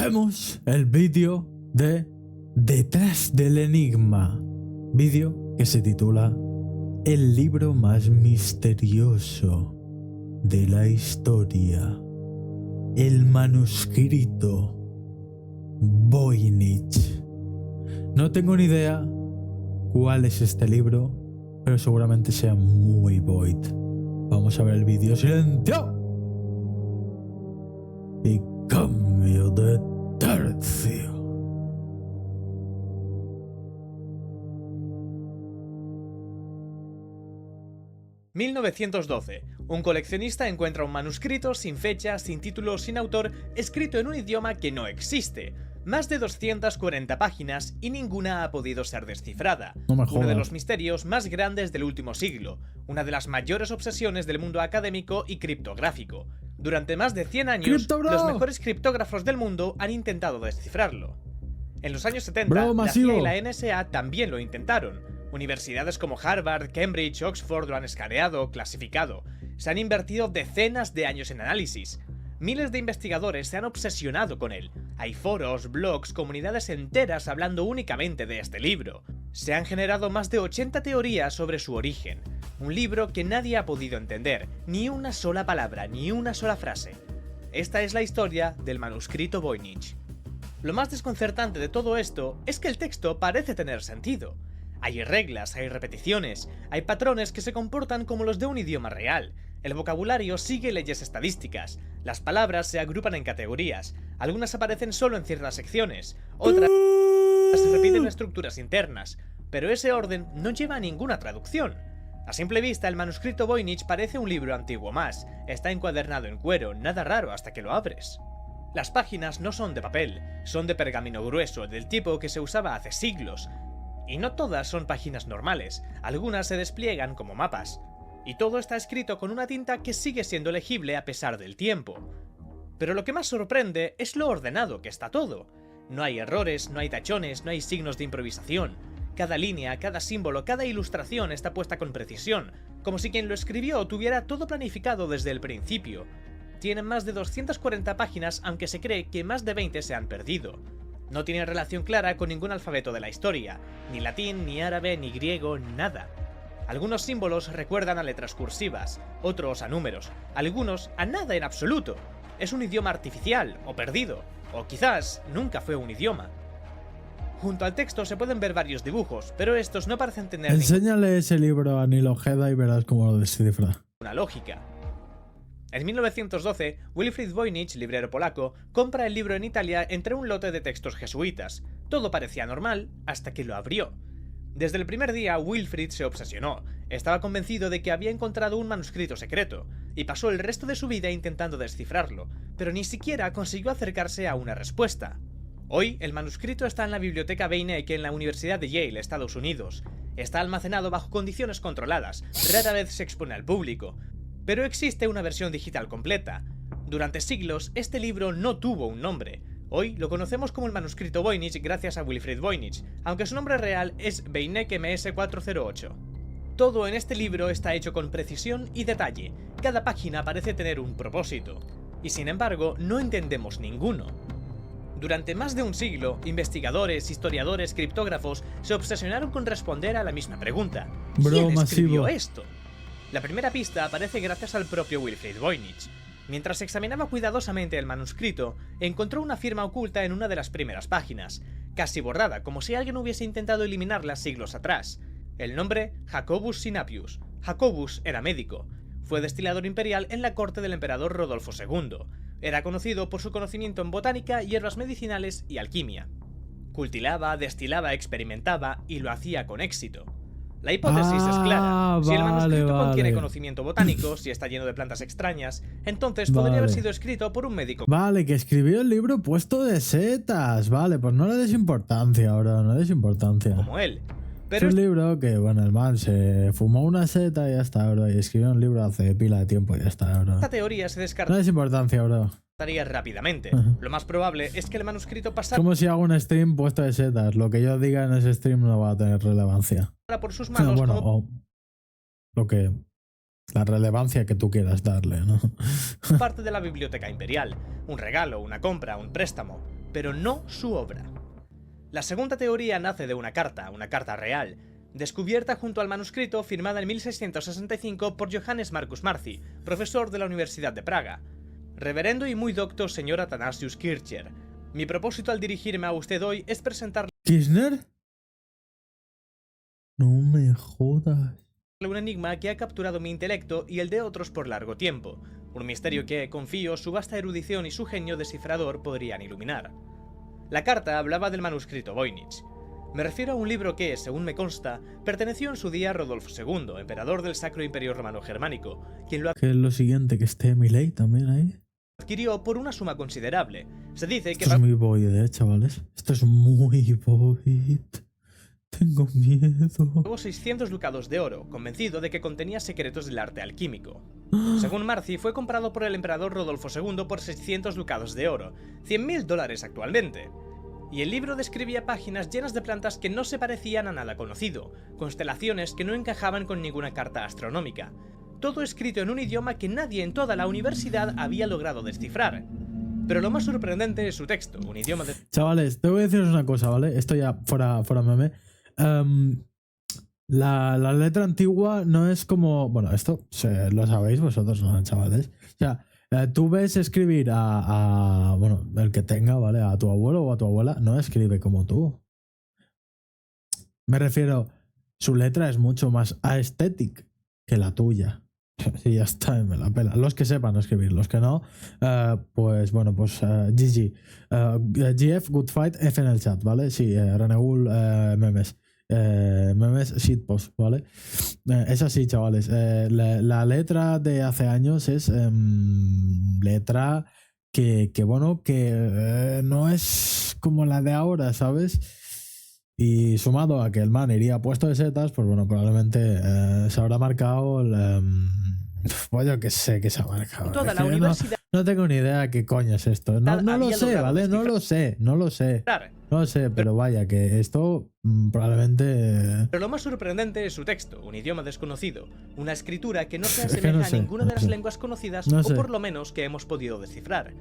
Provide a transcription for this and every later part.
vemos el vídeo de Detrás del Enigma. Vídeo que se titula El libro más misterioso de la historia. El manuscrito Voynich. No tengo ni idea cuál es este libro, pero seguramente sea muy Void. Vamos a ver el vídeo. ¡Silencio! Y cambio de tercio. «1912. Un coleccionista encuentra un manuscrito sin fecha, sin título, sin autor, escrito en un idioma que no existe. Más de 240 páginas y ninguna ha podido ser descifrada. No me Uno de jodas. los misterios más grandes del último siglo, una de las mayores obsesiones del mundo académico y criptográfico. Durante más de 100 años, ¡Cripto, bro! los mejores criptógrafos del mundo han intentado descifrarlo. En los años 70, Bro, la masivo. CIA y la NSA también lo intentaron. Universidades como Harvard, Cambridge, Oxford lo han escaneado, clasificado. Se han invertido decenas de años en análisis. Miles de investigadores se han obsesionado con él. Hay foros, blogs, comunidades enteras hablando únicamente de este libro. Se han generado más de 80 teorías sobre su origen. Un libro que nadie ha podido entender, ni una sola palabra, ni una sola frase. Esta es la historia del manuscrito Voynich. Lo más desconcertante de todo esto es que el texto parece tener sentido. Hay reglas, hay repeticiones, hay patrones que se comportan como los de un idioma real. El vocabulario sigue leyes estadísticas, las palabras se agrupan en categorías, algunas aparecen solo en ciertas secciones, otras se repiten estructuras internas, pero ese orden no lleva a ninguna traducción. A simple vista, el manuscrito Voynich parece un libro antiguo más, está encuadernado en cuero, nada raro hasta que lo abres. Las páginas no son de papel, son de pergamino grueso, del tipo que se usaba hace siglos. Y no todas son páginas normales, algunas se despliegan como mapas. Y todo está escrito con una tinta que sigue siendo legible a pesar del tiempo. Pero lo que más sorprende es lo ordenado que está todo. No hay errores, no hay tachones, no hay signos de improvisación. Cada línea, cada símbolo, cada ilustración está puesta con precisión, como si quien lo escribió tuviera todo planificado desde el principio. Tienen más de 240 páginas, aunque se cree que más de 20 se han perdido. No tienen relación clara con ningún alfabeto de la historia, ni latín, ni árabe, ni griego, nada. Algunos símbolos recuerdan a letras cursivas, otros a números, algunos a nada en absoluto. Es un idioma artificial, o perdido, o quizás nunca fue un idioma. Junto al texto se pueden ver varios dibujos, pero estos no parecen tener Enséñale ese libro a Neil Ojeda y verás cómo lo descifra. ninguna lógica. En 1912, Wilfrid Voynich, librero polaco, compra el libro en Italia entre un lote de textos jesuitas. Todo parecía normal hasta que lo abrió. Desde el primer día, Wilfrid se obsesionó. Estaba convencido de que había encontrado un manuscrito secreto, y pasó el resto de su vida intentando descifrarlo, pero ni siquiera consiguió acercarse a una respuesta. Hoy, el manuscrito está en la biblioteca Beinecke en la Universidad de Yale, Estados Unidos. Está almacenado bajo condiciones controladas, rara vez se expone al público. Pero existe una versión digital completa. Durante siglos, este libro no tuvo un nombre. Hoy lo conocemos como el manuscrito Voynich gracias a Wilfrid Voynich, aunque su nombre real es Beinecke MS408. Todo en este libro está hecho con precisión y detalle. Cada página parece tener un propósito. Y sin embargo, no entendemos ninguno. Durante más de un siglo, investigadores, historiadores, criptógrafos se obsesionaron con responder a la misma pregunta. ¿Quién escribió esto? La primera pista aparece gracias al propio Wilfrid Voynich. Mientras examinaba cuidadosamente el manuscrito, encontró una firma oculta en una de las primeras páginas, casi borrada, como si alguien hubiese intentado eliminarla siglos atrás. El nombre, Jacobus Sinapius. Jacobus era médico. Fue destilador imperial en la corte del emperador Rodolfo II. Era conocido por su conocimiento en botánica, hierbas medicinales y alquimia. Cultivaba, destilaba, experimentaba y lo hacía con éxito. La hipótesis es clara. Si el manuscrito contiene conocimiento botánico, si está lleno de plantas extrañas, entonces podría haber sido escrito por un médico. Vale, que escribió el libro puesto de setas. Vale, pues no le des importancia ahora, no le des importancia. Como él. Pero es un libro que, bueno, el man se fumó una seta y ya está, bro. Y escribió un libro hace pila de tiempo y ya está, bro. esta teoría se No le des importancia, bro. descartaría rápidamente. Lo más probable es que el manuscrito pasara Como si hago un stream puesto de setas. Lo que yo diga en ese stream no va a tener relevancia. por sus manos bueno, como o lo que... la relevancia que tú quieras darle, ¿no? parte de la biblioteca imperial. Un regalo, una compra, un préstamo. pero no su obra. La segunda teoría nace de una carta real, descubierta junto al manuscrito firmada en 1665 por Johannes Marcus Marci, profesor de la Universidad de Praga. Reverendo y muy docto señor Athanasius Kircher, mi propósito al dirigirme a usted hoy es presentarle ¿Kirchner? No me jodas. un enigma que ha capturado mi intelecto y el de otros por largo tiempo, un misterio que, confío, su vasta erudición y su genio descifrador podrían iluminar. La carta hablaba del manuscrito Voynich. Me refiero a un libro que, según me consta, perteneció en su día a Rodolfo II, emperador del Sacro Imperio Romano Germánico, quien lo ¿Qué es lo siguiente? ¿Que esté Milei también ahí? adquirió por una suma considerable. Se dice que Esto es muy void, chavales. Esto es muy void. Tengo miedo. pagó 600 ducados de oro, convencido de que contenía secretos del arte alquímico. Según Marci, fue comprado por el emperador Rodolfo II por 600 ducados de oro, $100.000 actualmente. Y el libro describía páginas llenas de plantas que no se parecían a nada conocido, constelaciones que no encajaban con ninguna carta astronómica. Todo escrito en un idioma que nadie en toda la universidad había logrado descifrar. Pero lo más sorprendente es su texto, un idioma de... Chavales, te voy a deciros una cosa, ¿vale? Esto ya fuera meme. La letra antigua no es como... Bueno, esto lo sabéis vosotros, ¿no, chavales? O sea, tú ves escribir bueno, el que tenga, ¿vale? A tu abuelo o a tu abuela, no escribe como tú. Me refiero, su letra es mucho más aesthetic que la tuya. Sí, ya está, me la pela. Los que sepan escribir, los que no, pues bueno, pues GG. GF, Good Fight, F en el chat, ¿vale? Sí, Renegul, memes. Memes, shitpost, ¿vale? Es así, chavales. La letra de hace años es letra que bueno, que no es como la de ahora, ¿sabes? Y sumado a que el man iría puesto de setas, pues bueno, probablemente se habrá marcado pues yo que sé que se ha marcado. Toda Es la que universidad no tengo ni idea de qué coño es esto. No lo había sé, logrado ¿vale? No lo sé. No lo sé, pero vaya, que esto probablemente... Pero lo más sorprendente es su texto, un idioma desconocido, una escritura que no se Es que asemeja no sé, a ninguna no de las sé. lenguas conocidas No o sé. por lo menos que hemos podido descifrar.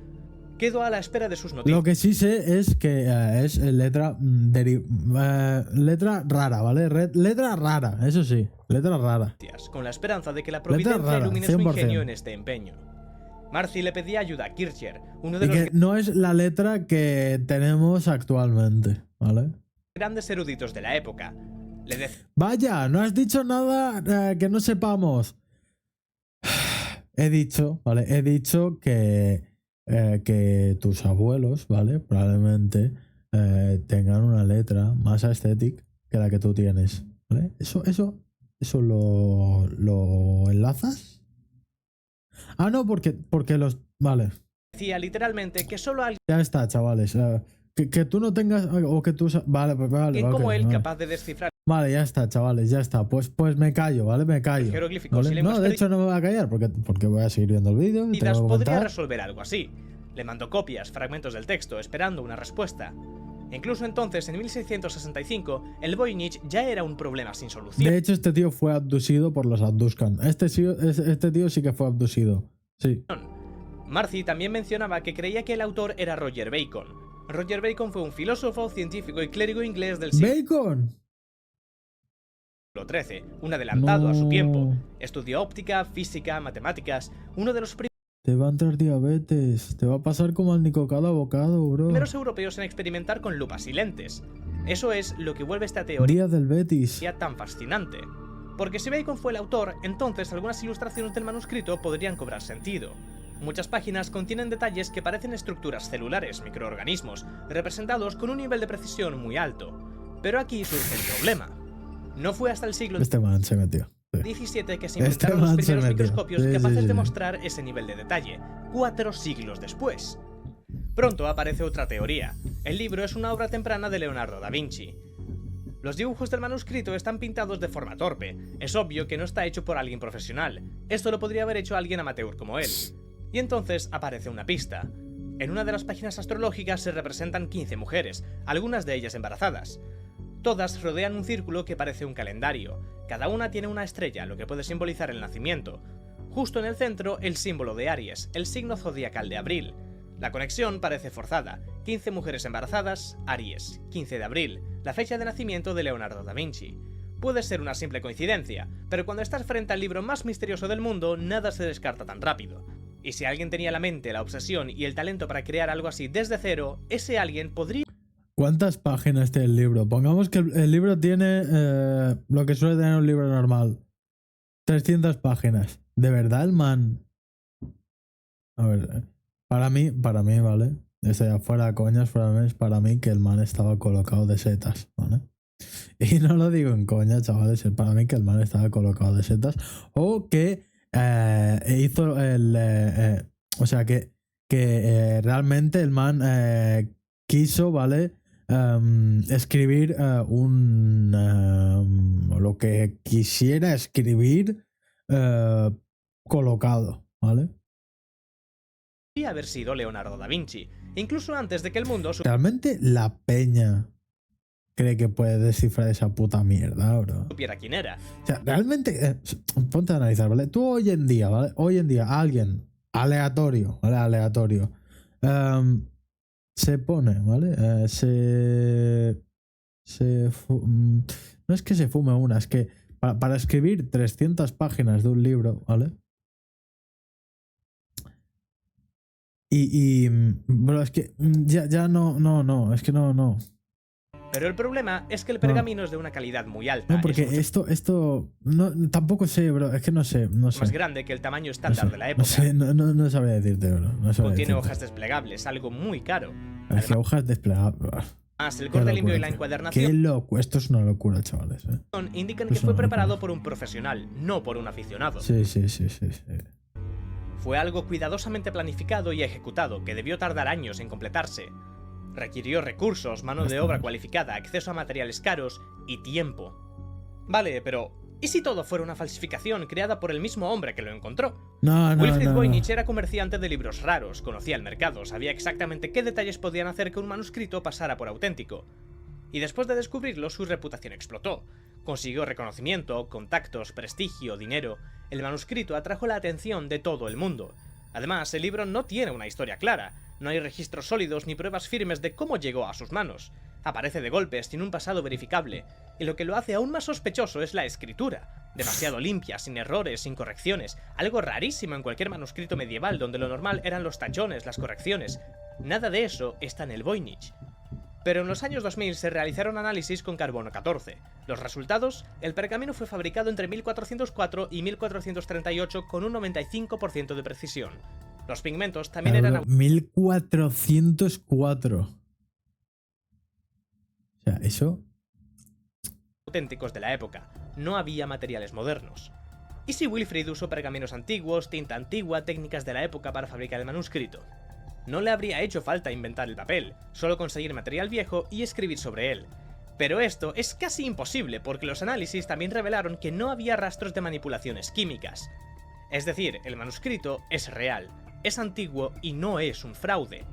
Quedo a la espera de sus noticias. Lo que sí sé es que es letra letra rara, ¿vale? Letra rara, eso sí, letra rara. Con la esperanza de que la providencia rara, ilumine su 100%. ingenio en este empeño. Marci le pedía ayuda a Kircher, uno de Y los que no es la letra que tenemos actualmente, ¿vale? grandes eruditos de la época. Le decía Vaya, no has dicho nada que no sepamos. He dicho, ¿vale? He dicho que tus abuelos, ¿vale? Probablemente tengan una letra más aesthetic que la que tú tienes, ¿vale? ¿Eso lo enlazas? Ah, no, porque los... Vale, literalmente que solo alguien ya está, chavales. Que tú no tengas... O que tú... Vale, pues vale. como ok, él vale. capaz de descifrar Vale, ya está, chavales, ya está. Pues me callo, ¿vale? Me callo. jeroglíficos ¿Vale? y lenguas No, de hecho no me voy a callar porque voy a seguir viendo el vídeo y te perdidas, voy a podría comentar. resolver algo así. Le mandó copias, fragmentos del texto, esperando una respuesta. Incluso entonces, en 1665, el Voynich ya era un problema sin solución. De hecho, este tío fue abducido por los Abduscan. Este tío sí que fue abducido. Sí. Marci también mencionaba que creía que el autor era Roger Bacon. Roger Bacon fue un filósofo, científico y clérigo inglés del siglo ¡Bacon! XIII, un adelantado a su No. tiempo. Estudió óptica, física, matemáticas, uno de los Te va a entrar diabetes. Te va a pasar como al Nicocado Abocado, bro. primeros europeos en experimentar con lupas y lentes. Eso es lo que vuelve esta teoría Día del Betis. tan fascinante. Porque si Bacon fue el autor, entonces algunas ilustraciones del manuscrito podrían cobrar sentido. Muchas páginas contienen detalles que parecen estructuras celulares, microorganismos, representados con un nivel de precisión muy alto. Pero aquí surge el problema. No fue hasta el siglo Este man se metió. Sí. XVII que se Este inventaron los man se primeros metió. microscopios Sí, capaces sí, de sí. mostrar ese nivel de detalle, 4 siglos después. Pronto aparece otra teoría. El libro es una obra temprana de Leonardo da Vinci. Los dibujos del manuscrito están pintados de forma torpe. Es obvio que no está hecho por alguien profesional. Esto lo podría haber hecho alguien amateur como él. Y entonces aparece una pista. En una de las páginas astrológicas se representan 15 mujeres, algunas de ellas embarazadas. Todas rodean un círculo que parece un calendario. Cada una tiene una estrella, lo que puede simbolizar el nacimiento. Justo en el centro, el símbolo de Aries, el signo zodiacal de abril. La conexión parece forzada. 15 mujeres embarazadas, Aries. 15 de abril, la fecha de nacimiento de Leonardo da Vinci. Puede ser una simple coincidencia, pero cuando estás frente al libro más misterioso del mundo, nada se descarta tan rápido. Y si alguien tenía la mente, la obsesión y el talento para crear algo así desde cero, ese alguien podría... ¿Cuántas páginas tiene el libro? Pongamos que el libro tiene lo que suele tener un libro normal. 300 páginas. ¿De verdad el man? A ver, para mí, ¿vale? Esto ya fuera coñas, para mí que el man estaba colocado de setas, ¿vale? Y no lo digo en coña, chavales, es para mí que el man estaba colocado de setas. O que hizo el... o sea, que realmente el man quiso, ¿vale? Escribir lo que quisiera escribir colocado, ¿vale? Podría haber sido Leonardo da Vinci, incluso antes de que el mundo... Realmente la peña cree que puede descifrar esa puta mierda, bro. Supiera quién era. O sea, realmente, ponte a analizar, ¿vale? Tú hoy en día, ¿vale? Hoy en día, alguien aleatorio, ¿vale? Aleatorio. Se pone, ¿vale? No es que se fume una, es que para escribir 300 páginas de un libro, ¿vale? Bro, es que ya no, es que no. Pero el problema es que el pergamino es de una calidad muy alta. No, porque esto no, tampoco sé, bro, es que no sé. Más grande que el tamaño estándar de la época. No sabría decirte, bro. Contiene hojas desplegables, algo muy caro. Es que hojas desplegables. Además, el corte limpio y la encuadernación... Qué loco, esto es una locura, chavales. Indican que fue preparado por un profesional, no por un aficionado. Sí. Fue algo cuidadosamente planificado y ejecutado, que debió tardar años en completarse. Requirió recursos, mano de obra cualificada, acceso a materiales caros y tiempo. Vale, pero ¿y si todo fuera una falsificación creada por el mismo hombre que lo encontró? Wilfrid Voynich era comerciante de libros raros, conocía el mercado, sabía exactamente qué detalles podían hacer que un manuscrito pasara por auténtico. Y después de descubrirlo, su reputación explotó. Consiguió reconocimiento, contactos, prestigio, dinero. El manuscrito atrajo la atención de todo el mundo. Además, el libro no tiene una historia clara. No hay registros sólidos ni pruebas firmes de cómo llegó a sus manos. Aparece de golpes, sin un pasado verificable, y lo que lo hace aún más sospechoso es la escritura. Demasiado limpia, sin errores, sin correcciones, algo rarísimo en cualquier manuscrito medieval donde lo normal eran los tachones, las correcciones. Nada de eso está en el Voynich. Pero en los años 2000 se realizaron análisis con carbono 14. Los resultados: el pergamino fue fabricado entre 1404 y 1438 con un 95% de precisión. Los pigmentos también eran... 1404. O sea, eso... auténticos de la época. No había materiales modernos. ¿Y si Wilfrid usó pergaminos antiguos, tinta antigua, técnicas de la época para fabricar el manuscrito? No le habría hecho falta inventar el papel, solo conseguir material viejo y escribir sobre él. Pero esto es casi imposible porque los análisis también revelaron que no había rastros de manipulaciones químicas. Es decir, el manuscrito es real, es antiguo y no es un fraude.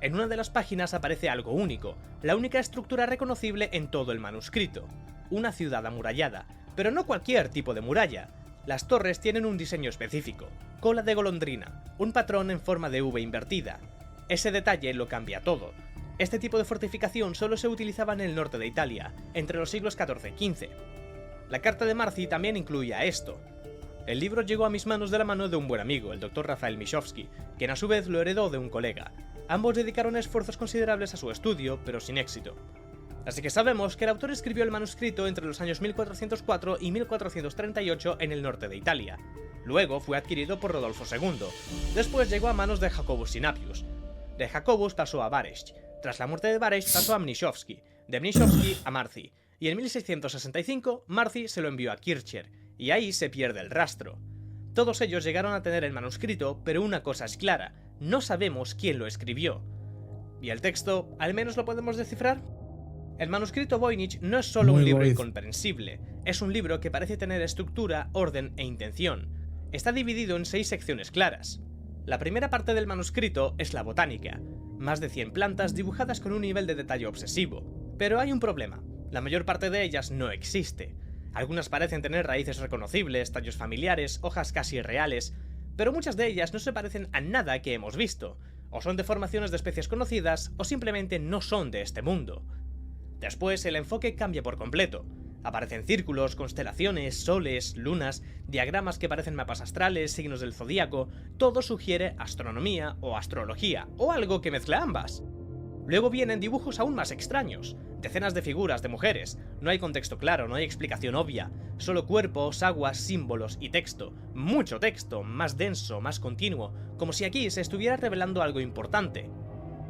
En una de las páginas aparece algo único, la única estructura reconocible en todo el manuscrito, una ciudad amurallada, pero no cualquier tipo de muralla. Las torres tienen un diseño específico, cola de golondrina, un patrón en forma de V invertida. Ese detalle lo cambia todo. Este tipo de fortificación solo se utilizaba en el norte de Italia, entre los siglos XIV y XV. La carta de Marcy también incluía esto. El libro llegó a mis manos de la mano de un buen amigo, el Dr. Rafael Mishowski, quien a su vez lo heredó de un colega. Ambos dedicaron esfuerzos considerables a su estudio, pero sin éxito. Así que sabemos que el autor escribió el manuscrito entre los años 1404 y 1438 en el norte de Italia. Luego fue adquirido por Rodolfo II. Después llegó a manos de Jacobus Sinapius. De Jacobus pasó a Baresch. Tras la muerte de Baresch pasó a Mniszowski. De Mniszowski a Marcy. Y en 1665 Marcy se lo envió a Kircher. Y ahí se pierde el rastro. Todos ellos llegaron a tener el manuscrito, pero una cosa es clara, no sabemos quién lo escribió. ¿Y el texto, al menos lo podemos descifrar? El manuscrito Voynich no es solo un libro incomprensible, es un libro que parece tener estructura, orden e intención. Está dividido en 6 secciones claras. La primera parte del manuscrito es la botánica, más de 100 plantas dibujadas con un nivel de detalle obsesivo. Pero hay un problema, la mayor parte de ellas no existe. Algunas parecen tener raíces reconocibles, tallos familiares, hojas casi reales, pero muchas de ellas no se parecen a nada que hemos visto. o son deformaciones de especies conocidas, o simplemente no son de este mundo. Después el enfoque cambia por completo. Aparecen círculos, constelaciones, soles, lunas, diagramas que parecen mapas astrales, signos del zodíaco, todo sugiere astronomía o astrología, o algo que mezcla ambas. Luego vienen dibujos aún más extraños, decenas de figuras de mujeres, no hay contexto claro, no hay explicación obvia, solo cuerpos, aguas, símbolos y texto, mucho texto, más denso, más continuo, como si aquí se estuviera revelando algo importante.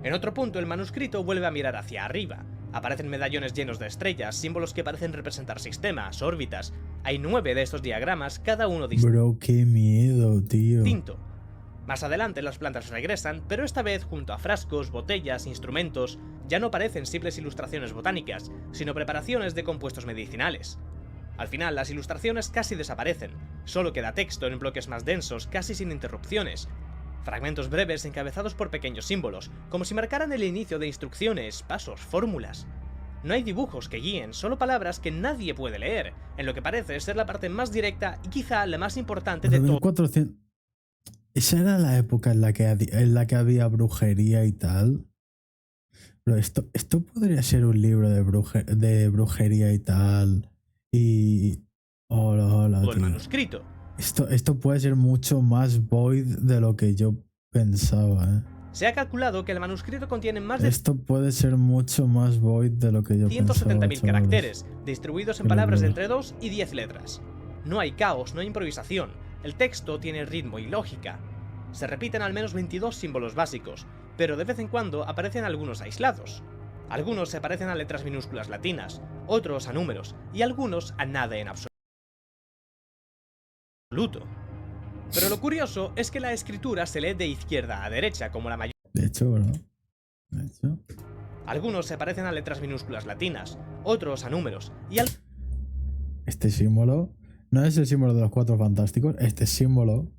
En otro punto el manuscrito vuelve a mirar hacia arriba, aparecen medallones llenos de estrellas, símbolos que parecen representar sistemas, órbitas, hay 9 de estos diagramas, cada uno Bro, qué miedo, tío. distinto. Más adelante las plantas regresan, pero esta vez junto a frascos, botellas, instrumentos, ya no parecen simples ilustraciones botánicas, sino preparaciones de compuestos medicinales. Al final las ilustraciones casi desaparecen, solo queda texto en bloques más densos, casi sin interrupciones. Fragmentos breves encabezados por pequeños símbolos, como si marcaran el inicio de instrucciones, pasos, fórmulas. No hay dibujos que guíen, solo palabras que nadie puede leer, en lo que parece ser la parte más directa y quizá la más importante de todo. 1400. Esa era la época en la que había brujería y tal. Pero esto podría ser un libro de brujería y tal. Y... Hola, el tío. manuscrito. Esto puede ser mucho más void de lo que yo pensaba, ¿eh? Se ha calculado que el manuscrito contiene más de Esto puede ser mucho más void de lo que yo pensaba. 170.000 chavales. caracteres, distribuidos en Qué palabras de locura. entre 2 y 10 letras. No hay caos, no hay improvisación. El texto tiene ritmo y lógica. Se repiten al menos 22 símbolos básicos, pero de vez en cuando aparecen algunos aislados. Algunos se parecen a letras minúsculas latinas, otros a números, y algunos a nada en absoluto. Pero lo curioso es que la escritura se lee de izquierda a derecha, como la mayoría. De hecho, bro. De hecho. Algunos se parecen a letras minúsculas latinas, otros a números, y Este símbolo no es el símbolo de los 4 fantásticos. Este símbolo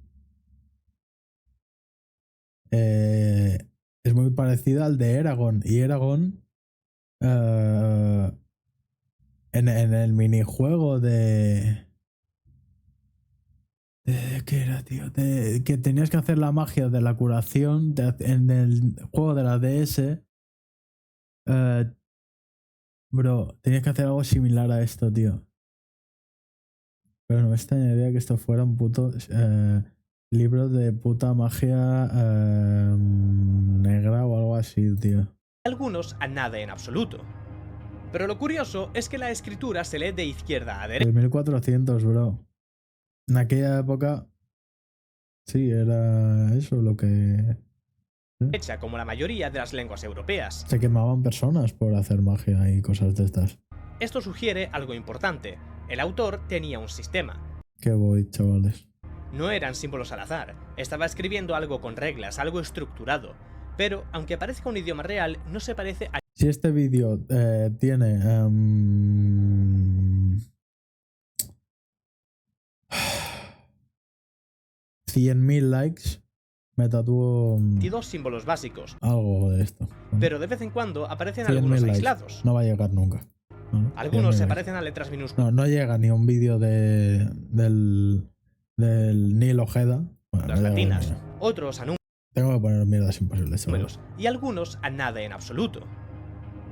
es muy parecido al de Eragon. Y Eragon en el minijuego ¿qué era, tío? Que tenías que hacer la magia de la curación en el juego de la DS. Bro, tenías que hacer algo similar a esto, tío. Pero no me extrañaría que esto fuera un puto libro de puta magia negra o algo así, tío. algunos a nada en absoluto. Pero lo curioso es que la escritura se lee de izquierda a derecha. 1400, bro. En aquella época, sí, era eso lo que... Como la mayoría de las lenguas europeas. Se quemaban personas por hacer magia y cosas de estas. Esto sugiere algo importante. El autor tenía un sistema. Qué voy, chavales. No eran símbolos al azar. Estaba escribiendo algo con reglas, algo estructurado. Pero, aunque parezca un idioma real, no se parece a... Si este vídeo tiene... 100.000 likes, me tatúo 22 símbolos básicos. algo de esto. Pero de vez en cuando aparecen 100.000 algunos likes. aislados. No va a llegar nunca. ¿Vale? Algunos 100.000 se likes. parecen a letras minúsculas. No llega ni un vídeo del Neil Ojeda. Bueno, no llega Latinas, ni- otros a Tengo que poner mierdas imposibles. números, y algunos a nada en absoluto.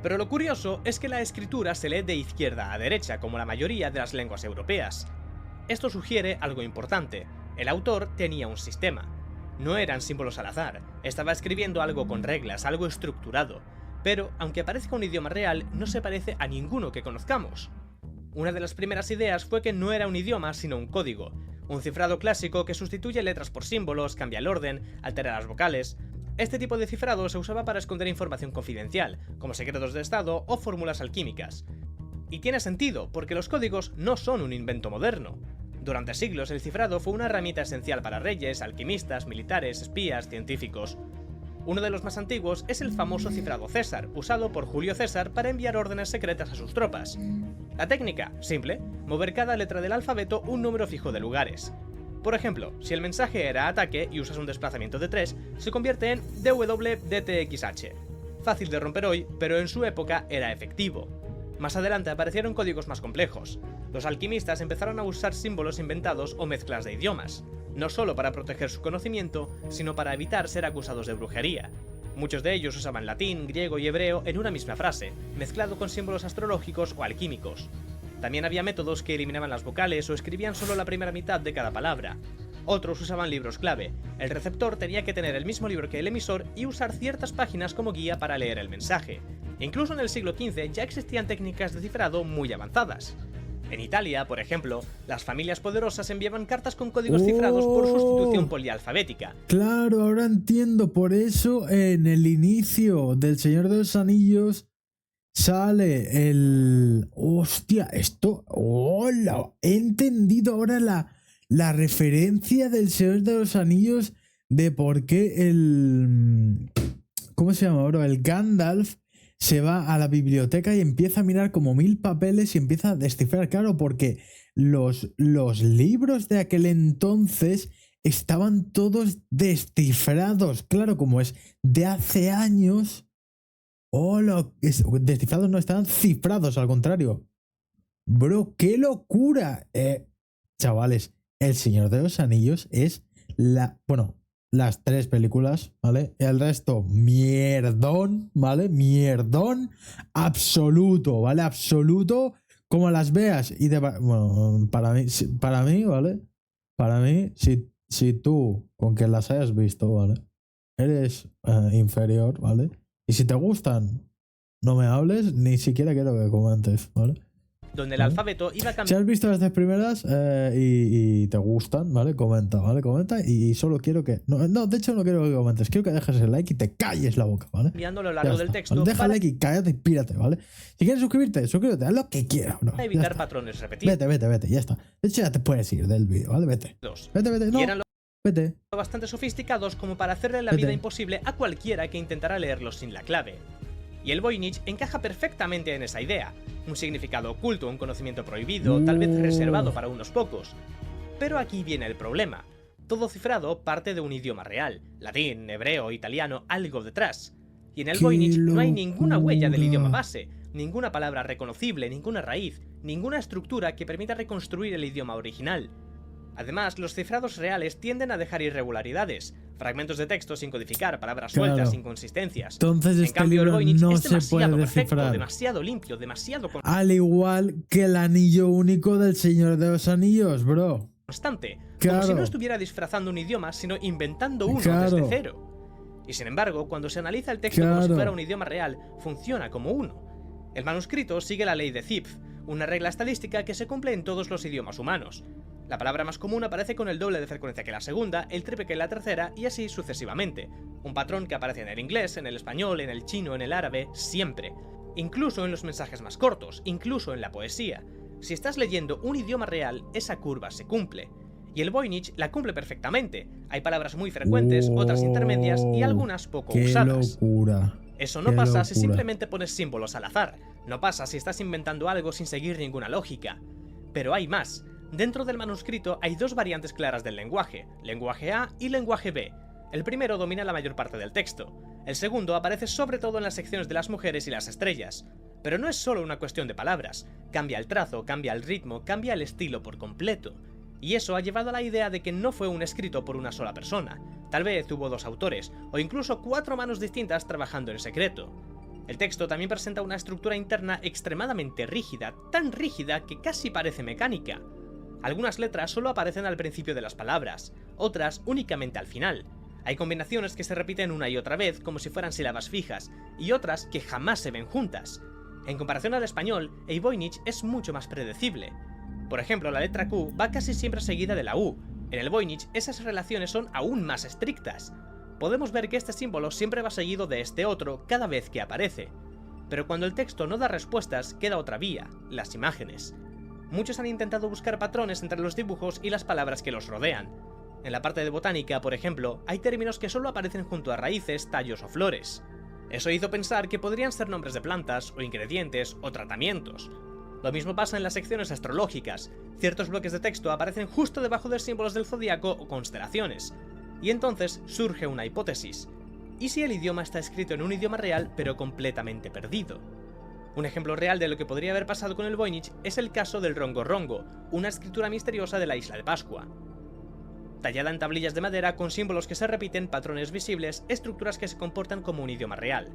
Pero lo curioso es que la escritura se lee de izquierda a derecha, como la mayoría de las lenguas europeas. Esto sugiere algo importante. El autor tenía un sistema. No eran símbolos al azar, estaba escribiendo algo con reglas, algo estructurado. Pero, aunque parezca un idioma real, no se parece a ninguno que conozcamos. Una de las primeras ideas fue que no era un idioma, sino un código. Un cifrado clásico que sustituye letras por símbolos, cambia el orden, altera las vocales. Este tipo de cifrado se usaba para esconder información confidencial, como secretos de estado o fórmulas alquímicas. Y tiene sentido, porque los códigos no son un invento moderno. Durante siglos el cifrado fue una herramienta esencial para reyes, alquimistas, militares, espías, científicos. Uno de los más antiguos es el famoso cifrado César, usado por Julio César para enviar órdenes secretas a sus tropas. La técnica, simple, mover cada letra del alfabeto un número fijo de lugares. Por ejemplo, si el mensaje era ataque y usas un desplazamiento de 3, se convierte en DWDTXH. Fácil de romper hoy, pero en su época era efectivo. Más adelante aparecieron códigos más complejos. Los alquimistas empezaron a usar símbolos inventados o mezclas de idiomas, no solo para proteger su conocimiento, sino para evitar ser acusados de brujería. Muchos de ellos usaban latín, griego y hebreo en una misma frase, mezclado con símbolos astrológicos o alquímicos. También había métodos que eliminaban las vocales o escribían solo la primera mitad de cada palabra. Otros usaban libros clave. El receptor tenía que tener el mismo libro que el emisor y usar ciertas páginas como guía para leer el mensaje. Incluso en el siglo XV ya existían técnicas de cifrado muy avanzadas. En Italia, por ejemplo, las familias poderosas enviaban cartas con códigos cifrados por sustitución polialfabética. Claro, ahora entiendo. Por eso en el inicio del Señor de los Anillos sale el... ¡Hostia! Esto... ¡Hola! He entendido ahora la referencia del Señor de los Anillos de por qué el... ¿Cómo se llama ahora? El Gandalf se va a la biblioteca y empieza a mirar como 1000 papeles y empieza a descifrar. Claro, porque los libros de aquel entonces estaban todos descifrados. Claro, como es de hace años... descifrados no, estaban cifrados, al contrario. Bro, ¡qué locura! Chavales, El Señor de los Anillos es las 3 películas, ¿vale? El resto, mierdón, ¿vale? Mierdón absoluto, ¿vale? Absoluto, como las veas. Y bueno, para mí, ¿vale? Para mí, si tú, con que las hayas visto, ¿vale? Eres inferior, ¿vale? Y si te gustan, no me hables, ni siquiera quiero que comentes, ¿vale? Donde el alfabeto iba cambiando. Si has visto las 3 primeras y te gustan, ¿vale? Comenta, ¿vale? Comenta y solo quiero que... No, de hecho no quiero que comentes, quiero que dejes el like y te calles la boca, ¿vale? Cambiando a lo largo del texto. ¿Vale? Deja el like y cállate y pírate, ¿vale? Si quieres suscríbete, haz lo que quieras, bro. Para evitar patrones repetidos. Vete, ya está. De hecho ya te puedes ir del vídeo, ¿vale? Vete, no. Y eran Vete. bastante sofisticados como para hacerle la vida imposible a cualquiera que intentara leerlos sin la clave. Y el Voynich encaja perfectamente en esa idea, un significado oculto, un conocimiento prohibido, tal vez reservado para unos pocos. Pero aquí viene el problema. Todo cifrado parte de un idioma real, latín, hebreo, italiano, algo detrás. Y en el Voynich no hay ninguna huella del idioma base, ninguna palabra reconocible, ninguna raíz, ninguna estructura que permita reconstruir el idioma original. Además, los cifrados reales tienden a dejar irregularidades, fragmentos de texto sin codificar, palabras sueltas, inconsistencias. Entonces en este cambio, libro el Voynich no es se demasiado puede perfecto, descifrar. demasiado limpio, demasiado al igual que el anillo único del Señor de los Anillos, bro. Constante, Claro. como si no estuviera disfrazando un idioma, sino inventando uno Claro. desde cero. Y sin embargo, cuando se analiza el texto como si Claro. fuera un idioma real, funciona como uno. El manuscrito sigue la ley de Zipf, una regla estadística que se cumple en todos los idiomas humanos. La palabra más común aparece con el doble de frecuencia que la segunda, el triple que la tercera y así sucesivamente. Un patrón que aparece en el inglés, en el español, en el chino, en el árabe, siempre. Incluso en los mensajes más cortos, incluso en la poesía. Si estás leyendo un idioma real, esa curva se cumple. Y el Voynich la cumple perfectamente. Hay palabras muy frecuentes, otras intermedias y algunas poco ¡Qué usadas. locura! Eso no ¡Qué pasa si locura! simplemente pones símbolos al azar. No pasa si estás inventando algo sin seguir ninguna lógica. Pero hay más. Dentro del manuscrito hay 2 variantes claras del lenguaje A y lenguaje B. El primero domina la mayor parte del texto. El segundo aparece sobre todo en las secciones de las mujeres y las estrellas. Pero no es solo una cuestión de palabras. Cambia el trazo, cambia el ritmo, cambia el estilo por completo. Y eso ha llevado a la idea de que no fue un escrito por una sola persona. Tal vez hubo 2 autores, o incluso 4 manos distintas trabajando en secreto. El texto también presenta una estructura interna extremadamente rígida, tan rígida que casi parece mecánica. Algunas letras solo aparecen al principio de las palabras, otras únicamente al final. Hay combinaciones que se repiten una y otra vez como si fueran sílabas fijas, y otras que jamás se ven juntas. En comparación al español, el Voynich es mucho más predecible. Por ejemplo, la letra Q va casi siempre seguida de la U. En el Voynich esas relaciones son aún más estrictas. Podemos ver que este símbolo siempre va seguido de este otro cada vez que aparece. Pero cuando el texto no da respuestas, queda otra vía, las imágenes. Muchos han intentado buscar patrones entre los dibujos y las palabras que los rodean. En la parte de botánica, por ejemplo, hay términos que solo aparecen junto a raíces, tallos o flores. Eso hizo pensar que podrían ser nombres de plantas, o ingredientes, o tratamientos. Lo mismo pasa en las secciones astrológicas. Ciertos bloques de texto aparecen justo debajo de símbolos del zodiaco o constelaciones. Y entonces surge una hipótesis. ¿Y si el idioma está escrito en un idioma real, pero completamente perdido? Un ejemplo real de lo que podría haber pasado con el Voynich es el caso del Rongo Rongo, una escritura misteriosa de la isla de Pascua. tallada en tablillas de madera con símbolos que se repiten, patrones visibles, estructuras que se comportan como un idioma real.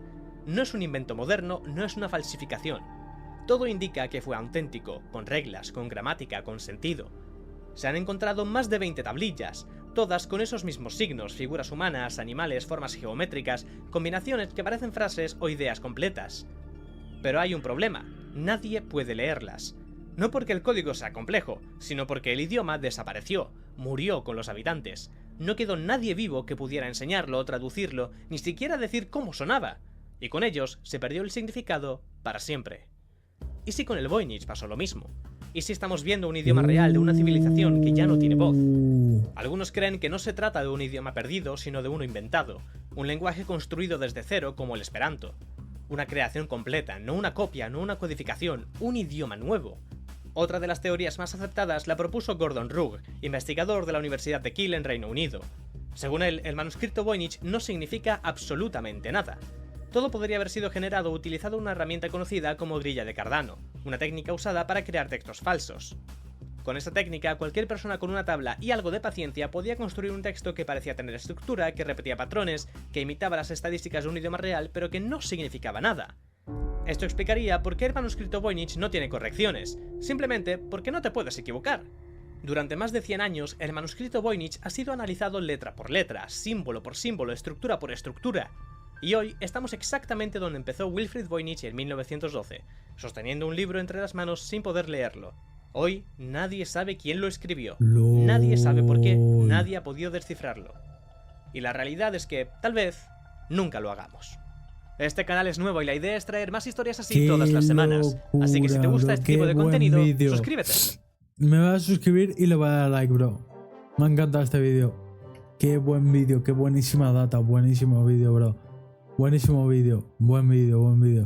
No es un invento moderno, no es una falsificación. Todo indica que fue auténtico, con reglas, con gramática, con sentido. Se han encontrado más de 20 tablillas, todas con esos mismos signos, figuras humanas, animales, formas geométricas, combinaciones que parecen frases o ideas completas. Pero hay un problema, nadie puede leerlas. No porque el código sea complejo, sino porque el idioma desapareció, murió con los habitantes. No quedó nadie vivo que pudiera enseñarlo, traducirlo, ni siquiera decir cómo sonaba. Y con ellos se perdió el significado para siempre. ¿Y si con el Voynich pasó lo mismo? ¿Y si estamos viendo un idioma real de una civilización que ya no tiene voz? Algunos creen que no se trata de un idioma perdido, sino de uno inventado, un lenguaje construido desde cero como el Esperanto. Una creación completa, no una copia, no una codificación, un idioma nuevo. Otra de las teorías más aceptadas la propuso Gordon Rugg, investigador de la Universidad de Kiel en Reino Unido. Según él, el manuscrito Voynich no significa absolutamente nada. Todo podría haber sido generado utilizando una herramienta conocida como grilla de Cardano, una técnica usada para crear textos falsos. Con esta técnica, cualquier persona con una tabla y algo de paciencia podía construir un texto que parecía tener estructura, que repetía patrones, que imitaba las estadísticas de un idioma real, pero que no significaba nada. Esto explicaría por qué el manuscrito Voynich no tiene correcciones, simplemente porque no te puedes equivocar. Durante más de 100 años, el manuscrito Voynich ha sido analizado letra por letra, símbolo por símbolo, estructura por estructura. Y hoy estamos exactamente donde empezó Wilfrid Voynich en 1912, sosteniendo un libro entre las manos sin poder leerlo. Hoy nadie sabe quién lo escribió, nadie sabe por qué, nadie ha podido descifrarlo. Y la realidad es que, tal vez, nunca lo hagamos. Este canal es nuevo y la idea es traer más historias así todas las semanas, así que si te gusta este tipo de contenido, suscríbete. Me voy a suscribir y le voy a dar like, bro. Me ha encantado este vídeo. Qué buen vídeo, qué buenísima data, buenísimo vídeo, bro. Buenísimo vídeo, buen vídeo, buen vídeo.